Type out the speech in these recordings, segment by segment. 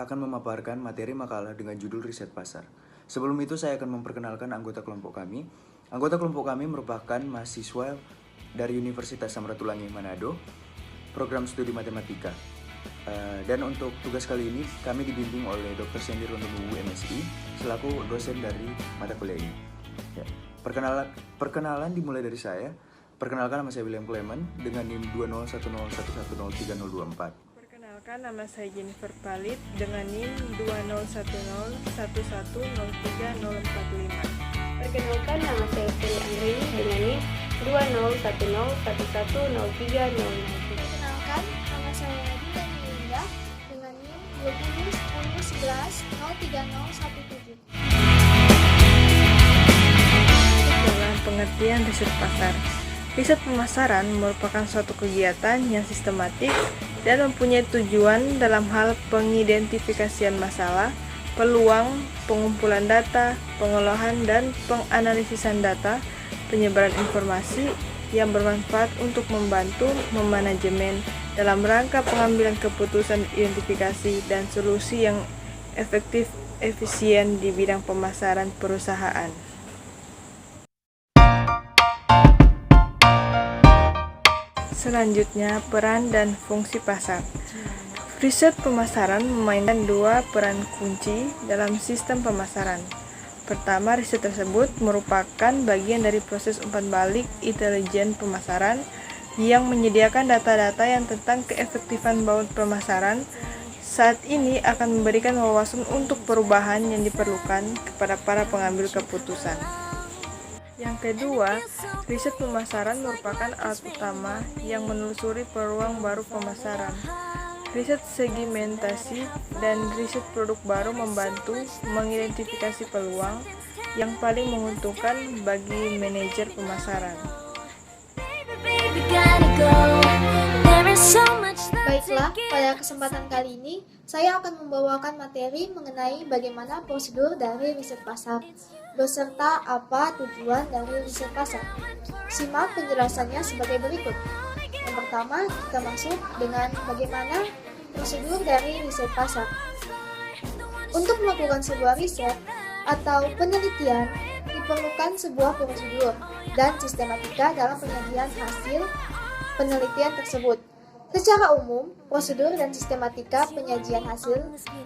akan memaparkan materi makalah dengan judul riset pasar. Sebelum itu saya akan memperkenalkan anggota kelompok kami. Anggota kelompok kami merupakan mahasiswa dari Universitas Samratulangi Manado, program studi matematika. Dan untuk tugas kali ini kami dibimbing oleh Dr. Sendir Rondonuwu MSI selaku dosen dari mata kuliah ini. Ya, perkenalan dimulai dari saya. Perkenalkan, nama saya William Clement dengan NIM 20101103024. Perkenalkan, nama saya Jennifer Palit dengan NIM 20101103045. Perkenalkan, nama saya Sri Anggreni dengan NIM 20110110300. Perkenalkan, nama saya Dina Melinda dengan NIM 201011030017. Dalam pengertian riset pasar, riset pemasaran merupakan suatu kegiatan yang sistematik dan mempunyai tujuan dalam hal pengidentifikasian masalah, peluang, pengumpulan data, pengolahan dan penganalisisan data, penyebaran informasi yang bermanfaat untuk membantu memanajemen dalam rangka pengambilan keputusan identifikasi dan solusi yang efektif efisien di bidang pemasaran perusahaan. Selanjutnya, peran dan fungsi pasar. Riset pemasaran memainkan dua peran kunci dalam sistem pemasaran. Pertama, riset tersebut merupakan bagian dari proses umpan balik intelijen pemasaran yang menyediakan data-data yang tentang keefektifan baut pemasaran saat ini akan memberikan wawasan untuk perubahan yang diperlukan kepada para pengambil keputusan. Yang kedua, riset pemasaran merupakan alat utama yang menelusuri peluang baru pemasaran. Riset segmentasi dan riset produk baru membantu mengidentifikasi peluang yang paling menguntungkan bagi manajer pemasaran. Baiklah, pada kesempatan kali ini saya akan membawakan materi mengenai bagaimana prosedur dari riset pasar, beserta apa tujuan dari riset pasar. Simak penjelasannya sebagai berikut. Yang pertama, kita masuk dengan bagaimana prosedur dari riset pasar. Untuk melakukan sebuah riset atau penelitian, diperlukan sebuah prosedur dan sistematika dalam penyajian hasil penelitian tersebut. Secara umum, prosedur dan sistematika penyajian hasil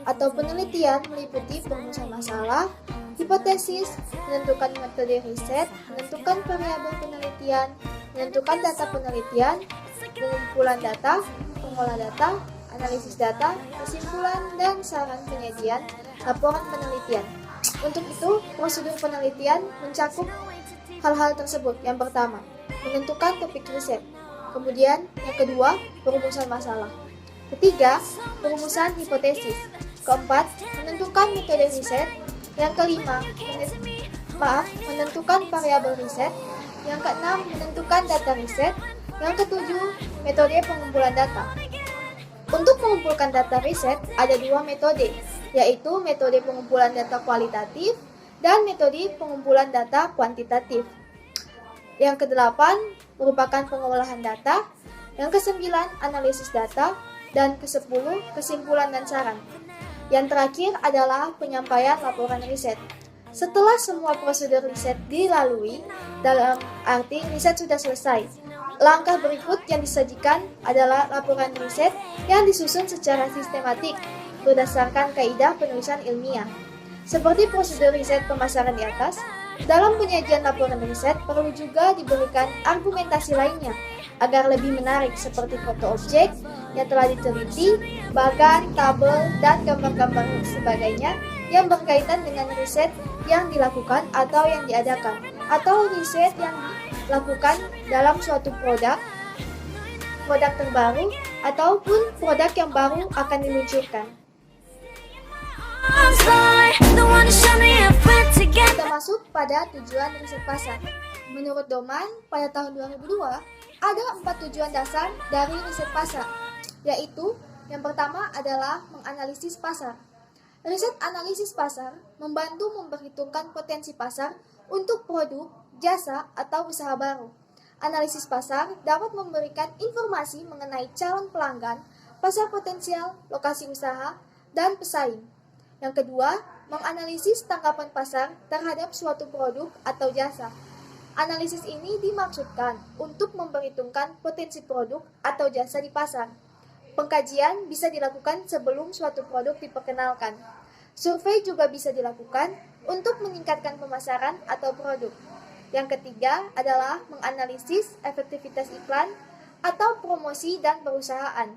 atau penelitian meliputi perumusan masalah, hipotesis, menentukan metode riset, menentukan variabel penelitian, menentukan data penelitian, pengumpulan data, pengolah data, analisis data, kesimpulan, dan saran penyajian laporan penelitian. Untuk itu, prosedur penelitian mencakup hal-hal tersebut. Yang pertama, menentukan topik riset. Kemudian, yang kedua, perumusan masalah. Ketiga, perumusan hipotesis. Keempat, menentukan metode riset. Yang kelima, menentukan variabel riset. Yang keenam, menentukan data riset. Yang ketujuh, metode pengumpulan data. Untuk mengumpulkan data riset, ada dua metode, yaitu metode pengumpulan data kualitatif dan metode pengumpulan data kuantitatif. Yang kedelapan, merupakan pengolahan data. Yang kesembilan, analisis data. Dan kesepuluh, kesimpulan dan saran. Yang terakhir adalah penyampaian laporan riset. Setelah semua prosedur riset dilalui, dalam arti riset sudah selesai, langkah berikut yang disajikan adalah laporan riset yang disusun secara sistematik berdasarkan kaidah penulisan ilmiah. Seperti prosedur riset pemasaran di atas, dalam penyajian laporan riset perlu juga diberikan argumentasi lainnya agar lebih menarik seperti foto objek yang telah diteliti, bagan, tabel, dan gambar-gambar sebagainya yang berkaitan dengan riset yang dilakukan atau yang diadakan, atau riset yang dilakukan dalam suatu produk terbaru, ataupun produk yang baru akan diluncurkan. Kita masuk pada tujuan riset pasar. Menurut Doman, pada tahun 2002, ada 4 tujuan dasar dari riset pasar, yaitu yang pertama adalah menganalisis pasar. Riset analisis pasar membantu memperhitungkan potensi pasar untuk produk, jasa, atau usaha baru. Analisis pasar dapat memberikan informasi mengenai calon pelanggan, pasar potensial, lokasi usaha, dan pesaing. Yang kedua, menganalisis tanggapan pasar terhadap suatu produk atau jasa. Analisis ini dimaksudkan untuk memperhitungkan potensi produk atau jasa di pasar. Pengkajian bisa dilakukan sebelum suatu produk diperkenalkan. Survei juga bisa dilakukan untuk meningkatkan pemasaran atau produk. Yang ketiga adalah menganalisis efektivitas iklan atau promosi dan perusahaan.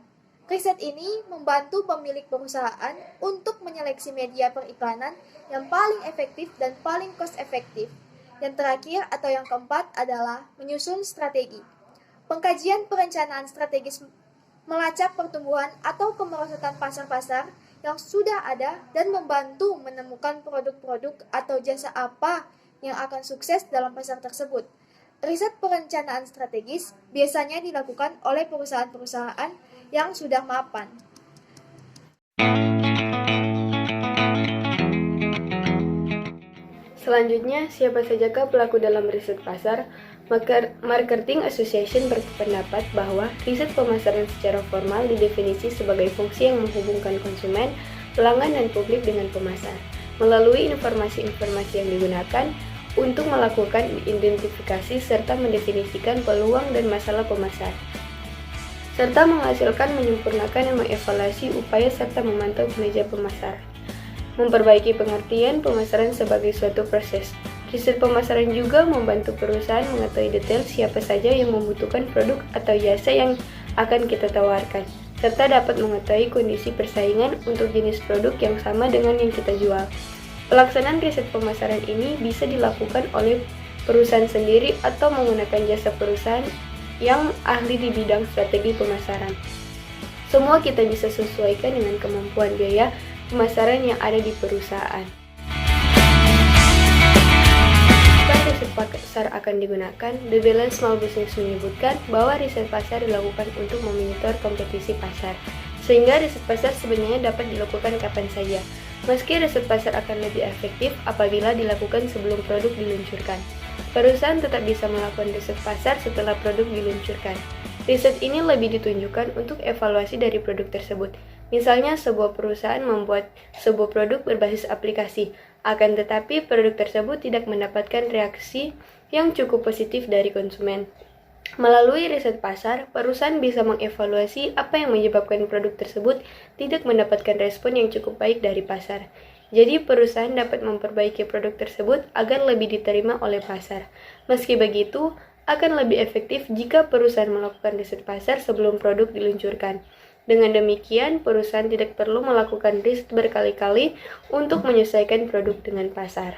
Riset ini membantu pemilik perusahaan untuk menyeleksi media periklanan yang paling efektif dan paling cost efektif. Yang terakhir atau yang keempat adalah menyusun strategi. Pengkajian perencanaan strategis melacak pertumbuhan atau kemerosotan pasar-pasar yang sudah ada dan membantu menemukan produk-produk atau jasa apa yang akan sukses dalam pasar tersebut. Riset perencanaan strategis biasanya dilakukan oleh perusahaan-perusahaan yang sudah mapan. Selanjutnya, siapa sajakah pelaku dalam riset pasar? Marketing Association berpendapat bahwa riset pemasaran secara formal didefinisi sebagai fungsi yang menghubungkan konsumen, pelanggan, dan publik dengan pemasar, melalui informasi-informasi yang digunakan untuk melakukan identifikasi serta mendefinisikan peluang dan masalah pemasar, serta menghasilkan, menyempurnakan, dan mengevaluasi upaya serta memantau kinerja pemasar. Memperbaiki pengertian pemasaran sebagai suatu proses. Riset pemasaran juga membantu perusahaan mengetahui detail siapa saja yang membutuhkan produk atau jasa yang akan kita tawarkan, serta dapat mengetahui kondisi persaingan untuk jenis produk yang sama dengan yang kita jual. Pelaksanaan riset pemasaran ini bisa dilakukan oleh perusahaan sendiri atau menggunakan jasa perusahaan yang ahli di bidang strategi pemasaran. Semua kita bisa sesuaikan dengan kemampuan biaya pemasaran yang ada di perusahaan. Kapan riset pasar akan digunakan? The Balance Small Business menyebutkan bahwa riset pasar dilakukan untuk memonitor kompetisi pasar, sehingga riset pasar sebenarnya dapat dilakukan kapan saja. Meski riset pasar akan lebih efektif apabila dilakukan sebelum produk diluncurkan, perusahaan tetap bisa melakukan riset pasar setelah produk diluncurkan. Riset ini lebih ditunjukkan untuk evaluasi dari produk tersebut. Misalnya, sebuah perusahaan membuat sebuah produk berbasis aplikasi, akan tetapi produk tersebut tidak mendapatkan reaksi yang cukup positif dari konsumen. Melalui riset pasar, perusahaan bisa mengevaluasi apa yang menyebabkan produk tersebut tidak mendapatkan respon yang cukup baik dari pasar. Jadi, perusahaan dapat memperbaiki produk tersebut agar lebih diterima oleh pasar. Meski begitu, akan lebih efektif jika perusahaan melakukan riset pasar sebelum produk diluncurkan. Dengan demikian, perusahaan tidak perlu melakukan riset berkali-kali untuk menyesuaikan produk dengan pasar.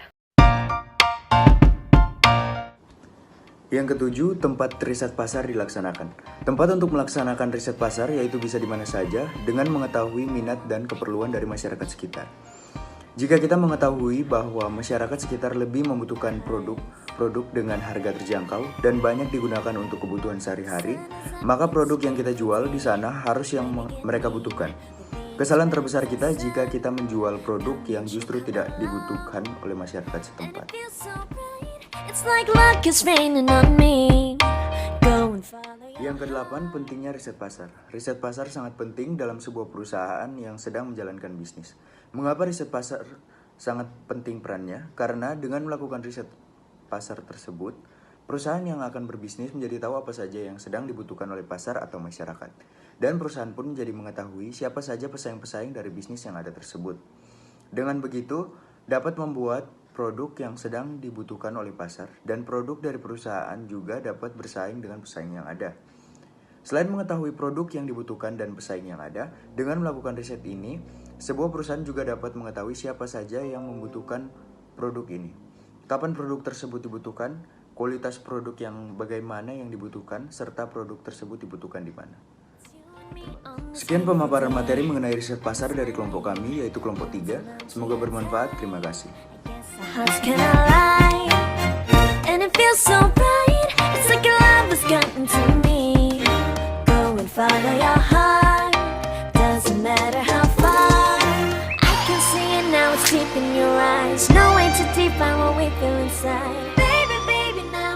Yang ketujuh, tempat riset pasar dilaksanakan. Tempat untuk melaksanakan riset pasar yaitu bisa di mana saja dengan mengetahui minat dan keperluan dari masyarakat sekitar. Jika kita mengetahui bahwa masyarakat sekitar lebih membutuhkan produk dengan harga terjangkau dan banyak digunakan untuk kebutuhan sehari-hari, maka produk yang kita jual di sana harus yang mereka butuhkan. Kesalahan terbesar kita jika kita menjual produk yang justru tidak dibutuhkan oleh masyarakat setempat. Yang kedelapan, pentingnya riset pasar. Riset pasar sangat penting dalam sebuah perusahaan yang sedang menjalankan bisnis. Mengapa riset pasar sangat penting perannya? Karena dengan melakukan riset pasar tersebut, perusahaan yang akan berbisnis menjadi tahu apa saja yang sedang dibutuhkan oleh pasar atau masyarakat. Dan perusahaan pun menjadi mengetahui siapa saja pesaing-pesaing dari bisnis yang ada tersebut. Dengan begitu, dapat membuat produk yang sedang dibutuhkan oleh pasar dan produk dari perusahaan juga dapat bersaing dengan pesaing yang ada. Selain mengetahui produk yang dibutuhkan dan pesaing yang ada, dengan melakukan riset ini, sebuah perusahaan juga dapat mengetahui siapa saja yang membutuhkan produk ini. Kapan produk tersebut dibutuhkan, kualitas produk yang bagaimana yang dibutuhkan, serta produk tersebut dibutuhkan di mana. Sekian pemaparan materi mengenai riset pasar dari kelompok kami, yaitu kelompok 3. Semoga bermanfaat. Terima kasih. Follow your heart, doesn't matter how far. I can see it now, it's deep in your eyes. No way to define what we feel inside.